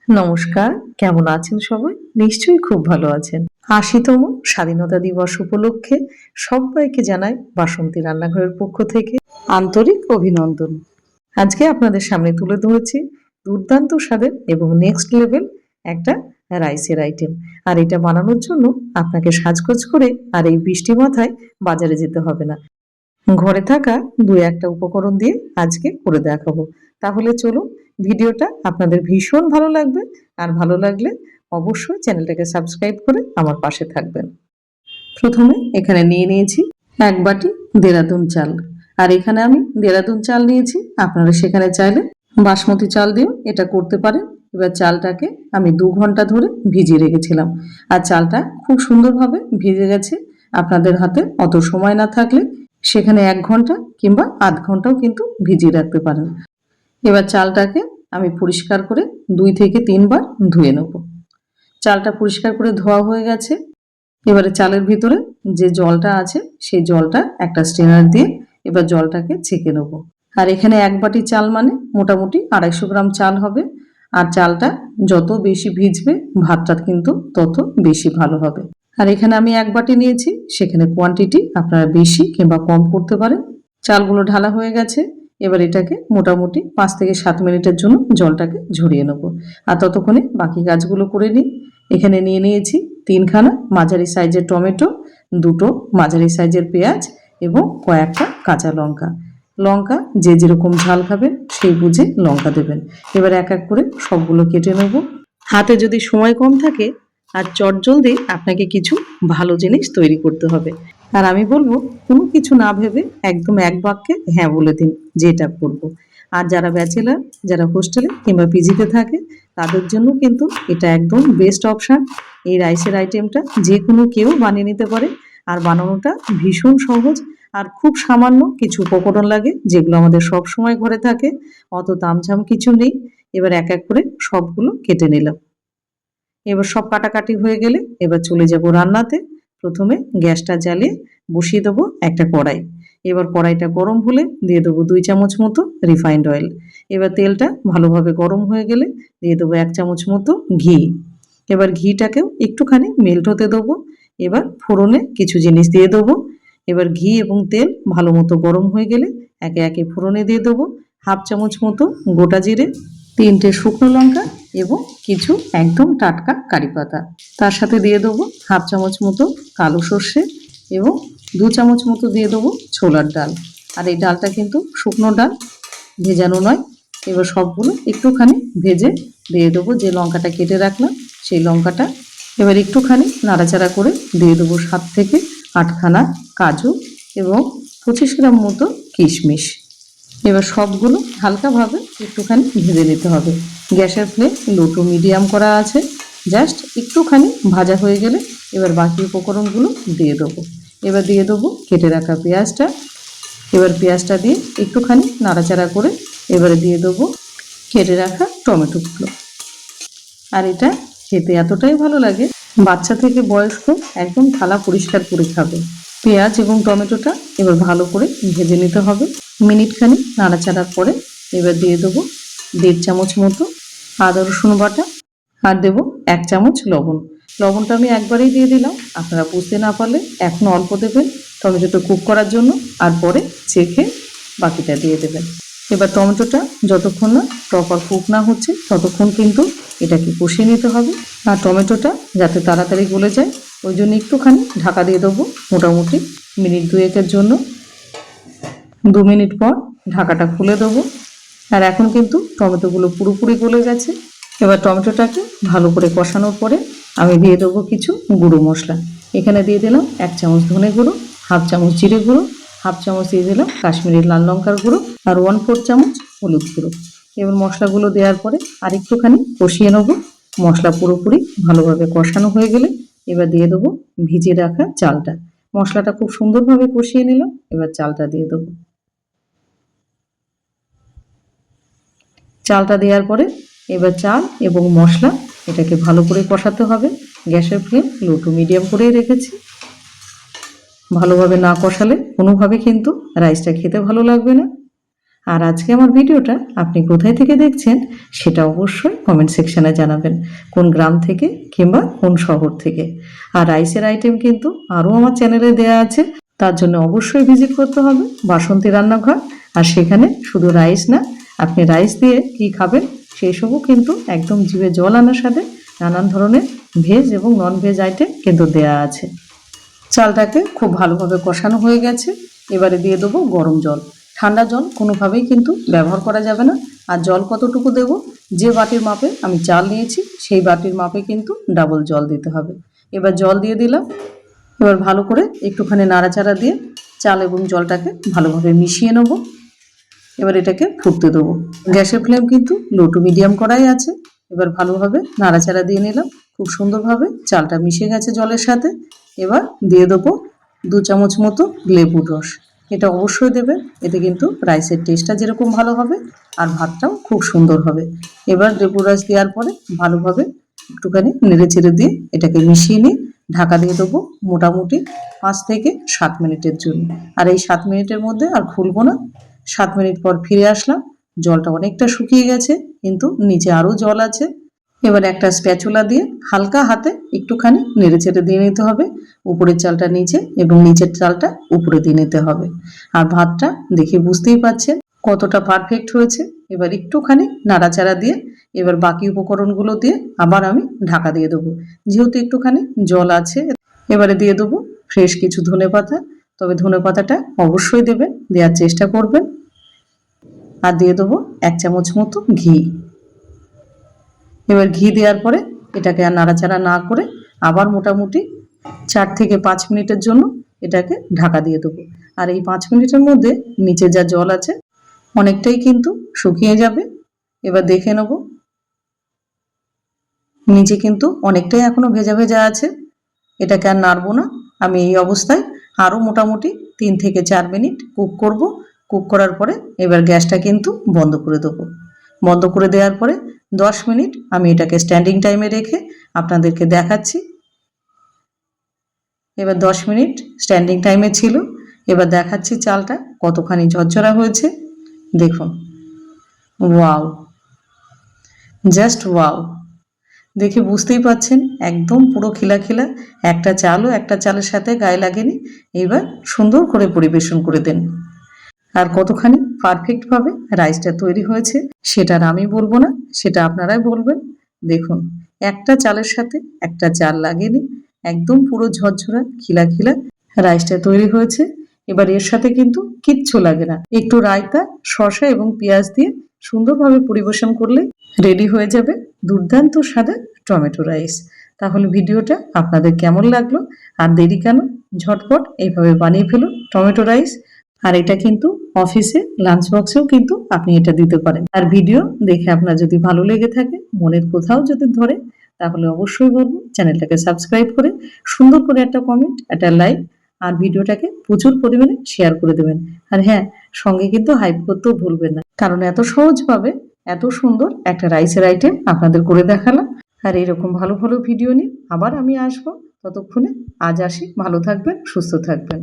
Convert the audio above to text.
নমস্কার, কেমন আছেন সবাই? নিশ্চয়ই খুব ভালো আছেন। ৮০তম স্বাধীনতা দিবস উপলক্ষে সবাইকে জানাই বাসন্তী রান্নাঘরের পক্ষ থেকে আন্তরিক অভিনন্দন। আজকে আপনাদের সামনে তুলে ধরেছি দুর্দান্ত স্বাদের এবং নেক্সট লেভেল একটা রাইসের আইটেম। আর এটা বানানোর জন্য আপনাকে সাজগোজ করে আর এই বৃষ্টি মাথায় বাজারে যেতে হবে না। ঘরে থাকা ২-১টা উপকরণ দিয়ে আজকে করে দেখাবো। তাহলে চলুন, ভিডিওটা আপনাদের ভীষণ ভালো লাগবে। আর ভালো লাগলে অবশ্যই চ্যানেলটাকে সাবস্ক্রাইব করে আমার পাশে থাকবেন। প্রথমে এখানে নিয়ে নিয়েছি ১ বাটি দেরাদুন চাল। আর এখানে আমি দেরাদুন চাল নিয়েছি, আপনারা সেখানে চাইলে বাসমতি চাল দিয়েও এটা করতে পারেন। এবার চালটাকে আমি ২ ঘন্টা ধরে ভিজিয়ে রেখেছিলাম। আর চালটা খুব সুন্দরভাবে ভিজে গেছে। আপনাদের হাতে অত সময় না থাকলে সেখানে ১ ঘন্টা কিংবা আধ ঘন্টাও কিন্তু ভিজিয়ে রাখতে পারেন। এবার চালটাকে আমি পরিষ্কার করে ২ থেকে ৩ বার ধুয়ে নেব। চালটা পরিষ্কার করে ধোয়া হয়ে গেছে। এবারে চালের ভিতরে যে জলটা আছে সেই জলটা একটা স্ট্রেনার দিয়ে এবার জলটাকে ছেঁকে নেব। আর এখানে ১ বাটি চাল মানে মোটামুটি ২৫০ গ্রাম চাল হবে। আর চালটা যত বেশি ভিজবে ভাতটা কিন্তু তত বেশি ভালো হবে। আর এখানে আমি ১ বাটি নিয়েছি, সেখানে কোয়ান্টিটি আপনারা বেশি কিংবা কম করতে পারেন। চালগুলো ঢালা হয়ে গেছে। এবার এটাকে মোটামুটি ৫ থেকে ৭ মিনিটের জন্য জলটাকে ঝরিয়ে নেব। আর ততক্ষণে বাকি কাজগুলো করে নিই। এখানে নিয়ে নিয়েছি ৩খানা মাঝারি সাইজের টমেটো, ২টো মাঝারি সাইজের পেঁয়াজ এবং কয়েকটা কাঁচা লঙ্কা। লঙ্কা যে যেরকম ঝাল খাবেন সেই বুঝে লঙ্কা দেবেন। এবার এক এক করে সবগুলো কেটে নেব। হাতে যদি সময় কম থাকে আর চটজলদি আপনাকে কিছু ভালো জিনিস তৈরি করতে হবে। আর আমি বলবো কোনো কিছু না ভেবে একদম এক বাক্যে হ্যাঁ বলে দিন যে এটা করবো। আর যারা ব্যাচেলার, যারা হোস্টেলে কিংবা পিজিতে থাকে তাদের জন্য কিন্তু এটা একদম বেস্ট অপশান। এই রাইসের আইটেমটা যে কোনো কেউ বানিয়ে নিতে পারে। আর বানানোটা ভীষণ সহজ। আর খুব সামান্য কিছু উপকরণ লাগে যেগুলো আমাদের সব সময় ঘরে থাকে, অত তামঝাম কিছু নেই। এবার এক এক করে সবগুলো কেটে নিলাম। এবার সব কাটাকাটি হয়ে গেলে এবার চলে যাব রান্নাতে। প্রথমে গ্যাসটা জ্বালিয়ে বসিয়ে দেবো একটা কড়াই। এবার কড়াইটা গরম হলে দিয়ে দেবো ২ চামচ মতো রিফাইন্ড অয়েল। এবার তেলটা ভালোভাবে গরম হয়ে গেলে দিয়ে দেবো ১ চামচ মতো ঘি। এবার ঘিটাকেও একটুখানি মেল্ট হতে দেবো। এবার ফোড়নে কিছু জিনিস দিয়ে দেবো। এবার ঘি এবং তেল ভালো মতো গরম হয়ে গেলে একে একে ফোড়নে দিয়ে দেবো ১/২ চামচ মতো গোটা জিরে, ৩টে শুকনো লঙ্কা এবং কিছু একদম টাটকা কারি পাতা। তার সাথে দিয়ে দেবো ১/২ চামচ মতো কালো সর্ষে এবং ২ চামচ মতো দিয়ে দেবো ছোলার ডাল। আর এই ডালটা কিন্তু শুকনো ডাল, ভেজানো নয়। এবার সবগুলো একটুখানি ভেজে দিয়ে দেবো যে লঙ্কাটা কেটে রাখলাম সেই লঙ্কাটা। এবার একটুখানি নাড়াচাড়া করে দিয়ে দেবো ৭ থেকে ৮খানা কাজু এবং ২৫ গ্রাম মতো কিশমিশ। এবার সবগুলো হালকাভাবে একটুখানি ভেজে নিতে হবে। গ্যাসের ফ্লেম লো টু মিডিয়াম করা আছে। জাস্ট একটুখানি ভাজা হয়ে গেলে এবার বাকি উপকরণগুলো দিয়ে দেবো। এবার দিয়ে দেবো কেটে রাখা পেঁয়াজটা। এবার পেঁয়াজটা দিয়ে একটুখানি নাড়াচাড়া করে এবারে দিয়ে দেবো কেটে রাখা টমেটোগুলো। আর এটা খেতে এতটাই ভালো লাগে, বাচ্চা থেকে বয়স্ক একদম থালা পরিষ্কার করে খাবে। পেঁয়াজ এবং টমেটোটা এবার ভালো করে ভেজে নিতে হবে। মিনিটখানি নাড়াচাড়ার পরে এবার দিয়ে দেবো ১.৫ চামচ মতো আদা রসুন বাটা আর দেবো ১ চামচ লবণ। লবণটা আমি একবারেই দিয়ে দিলাম, আপনারা বুঝতে না পারলে এখন অল্প দেবেন টমেটোটা কুক করার জন্য, আর পরে চেখে বাকিটা দিয়ে দেবেন। এবার টমেটোটা যতক্ষণ না প্রপার কুক না হচ্ছে ততক্ষণ কিন্তু এটাকে কষিয়ে নিতে হবে। আর টমেটোটা যাতে তাড়াতাড়ি গলে যায় ওই জন্য একটুখানি ঢাকা দিয়ে দেবো মোটামুটি মিনিট ২-১-এর জন্য। ২ মিনিট পর ঢাকাটা খুলে দেবো। আর এখন কিন্তু টমেটোগুলো পুরোপুরি গলে গেছে। এবার টমেটোটাকে ভালো করে কষানোর পরে আমি দিয়ে দেবো কিছু গুঁড়ো মশলা। এখানে দিয়ে দিলাম ১ চামচ ধনে গুঁড়ো, ১/২ চামচ জিরে গুঁড়ো, ১/২ চামচ দিয়ে দিলাম কাশ্মীরি লাল লঙ্কার গুঁড়ো আর 1/৪ চামচ হলুদ গুঁড়ো। এবার মশলাগুলো দেওয়ার পরে আর একটুখানি কষিয়ে নেব। মশলা পুরোপুরি ভালোভাবে কষানো হয়ে গেলে এবার দিয়ে দেবো ভিজিয়ে রাখা চালটা। মশলাটা খুব সুন্দরভাবে কষিয়ে নিলাম। এবার চালটা দিয়ে দেবো। চালটা দেওয়ার পরে এবার চাল এবং মশলা এটাকে ভালো করে কষাতে হবে। গ্যাসের ফ্লেম লো টু মিডিয়াম করেই রেখেছি। ভালোভাবে না কষালে কোনোভাবে কিন্তু রাইসটা খেতে ভালো লাগবে না। আর আজকে আমার ভিডিওটা আপনি কোথায় থেকে দেখছেন সেটা অবশ্যই কমেন্ট সেকশনে জানাবেন, কোন গ্রাম থেকে কিংবা কোন শহর থেকে। আর রাইসের আইটেম কিন্তু আরও আমার চ্যানেলে দেয়া আছে, তার জন্য অবশ্যই ভিজিট করতে হবে বাসন্তী রান্নাঘর। আর সেখানে শুধু রাইস না, আপনি রাইস দিয়ে কি খাবেন সেই সবও কিন্তু একদম জিভে জল আনার সাথে নানান ধরনের ভেজ এবং নন ভেজ আইটেম কিন্তু দেয়া আছে। চালটাকে খুব ভালোভাবে কষানো হয়ে গেছে, এবারে দিয়ে দেবো গরম জল। ঠান্ডা জল কোনোভাবেই কিন্তু ব্যবহার করা যাবে না। আর জল কতটুকু দেব, যে বাটির মাপে আমি চাল নিয়েছি সেই বাটির মাপে কিন্তু ডাবল জল দিতে হবে। এবার জল দিয়ে দিলাম, এবার ভালো করে একটুখানি নাড়াচাড়া দিয়ে চাল এবং জলটাকে ভালোভাবে মিশিয়ে নেব। এবার এটাকে ফুটতে দেবো। গ্যাসের ফ্লেম কিন্তু লো টু মিডিয়াম করাই আছে। এবার ভালোভাবে নাড়াচাড়া দিয়ে নিলাম, খুব সুন্দরভাবে চালটা মিশে গেছে জলের সাথে। এবার দিয়ে দেবো 2 চামচ মতো লেবুর রস, এটা অবশ্যই দেবেন, এতে কিন্তু রাইসের টেস্টটা যেরকম ভালো হবে আর ভাতটাও খুব সুন্দর হবে। এবার লেবুর রস দেওয়ার পরে ভালোভাবে একটুখানি নেড়ে চেড়ে দিয়ে এটাকে মিশিয়ে নিয়ে ঢাকা দিয়ে দেবো মোটামুটি 5 থেকে 7 মিনিটের জন্য। আর এই 7 মিনিটের মধ্যে আর খুলবো না। 7 মিনিট পর ফিরে আসলাম, জলটা অনেকটা শুকিয়ে গেছে কিন্তু নিচে আরও জল আছে। এবার একটা স্প্যাচুলা দিয়ে হালকা হাতে একটুখানি নেড়ে চেড়ে দিয়ে নিতে হবে, উপরের চালটা নিচে এবং নিচের চালটা উপরে দিয়ে নিতে হবে। আর ভাতটা দেখে বুঝতেই পারছেন কতটা পারফেক্ট হয়েছে। এবার একটুখানি নাড়াচাড়া দিয়ে এবার বাকি উপকরণগুলো দিয়ে আবার আমি ঢাকা দিয়ে দেবো, যেহেতু একটুখানি জল আছে। এবারে দিয়ে দেবো ফ্রেশ কিছু ধনেপাতা, তবে ধনেপাতাটা অবশ্যই দেবেন, দেওয়ার চেষ্টা করবেন। আর দিয়ে দেবো 1 চামচ মতো ঘি। এবার ঘি দেওয়ার পরে এটাকে আর নাড়াচাড়া না করে আবার মোটামুটি 4 থেকে 5 মিনিটের জন্য এটাকে ঢাকা দিয়ে দেবো। আর এই 5 মিনিটের মধ্যে নিচে যা জল আছে অনেকটাই কিন্তু শুকিয়ে যাবে। এবার দেখে নেব, নিচে কিন্তু অনেকটাই এখনো ভেজা ভেজা আছে। এটাকে আর নাড়বো না, আমি এই অবস্থায় আরও মোটামুটি 3 থেকে 4 মিনিট কুক করব। কুক করার পরে এবার গ্যাসটা কিন্তু বন্ধ করে দেবো। বন্ধ করে দেওয়ার পরে 10 মিনিট আমি এটাকে স্ট্যান্ডিং টাইমে রেখে আপনাদেরকে দেখাচ্ছি। এবার 10 মিনিট স্ট্যান্ডিং টাইমে ছিল, এবার দেখাচ্ছি চালটা কতখানি ঝরঝরা হয়েছে। দেখুন, ওয়াও, জাস্ট ওয়াও, দেখে বুঝতেই পাচ্ছেন একদম পুরো খিলা খিলা, একটা চালও একটা চালের সাথে গায়ে লাগেনি। এবার সুন্দর করে পরিবেশন করে দেন। আর কতখানি পারফেক্টভাবে রাইসটা তৈরি হয়েছে সেটা আর আমি বলবো না, সেটা আপনারাই বলবেন। দেখুন, একটা চালের সাথে একটা চাল লাগেনি, একদম পুরো ঝরঝরা খিলা খিলা রাইসটা তৈরি হয়েছে। এবার এর সাথে কিন্তু কিচ্ছু লাগে না, একটু রায়তা, শসা এবং পেঁয়াজ দিয়ে সুন্দরভাবে পরিবেশন করলে রেডি হয়ে যাবে দুর্দান্ত স্বাদের টমেটো রাইস। তাহলে ভিডিওটা আপনাদের কেমন লাগলো? আর দেরি কেন, ঝটপট এইভাবে বানিয়ে ফেলুন টমেটো রাইস। আর এটা কিন্তু অফিসে লাঞ্চ বক্সেও কিন্তু আপনি এটা দিতে পারেন। আর ভিডিও দেখে আপনার যদি ভালো লেগে থাকে, মনের কোথাও যদি ধরে, তাহলে অবশ্যই বলবো চ্যানেলটাকে সাবস্ক্রাইব করে সুন্দর করে একটা কমেন্ট, একটা লাইক আর ভিডিওটাকে প্রচুর পরিমাণে শেয়ার করে দেবেন। আর হ্যাঁ, সঙ্গে কিন্তু হাইপ করতেও ভুলবেন না, কারণ এত সহজভাবে এত সুন্দর একটা রাইসের আইটেম আপনাদের করে দেখালাম। আর এইরকম ভালো ভালো ভিডিও নিয়ে আবার আমি আসবো। ততক্ষণে আজ আসি, ভালো থাকবেন, সুস্থ থাকবেন।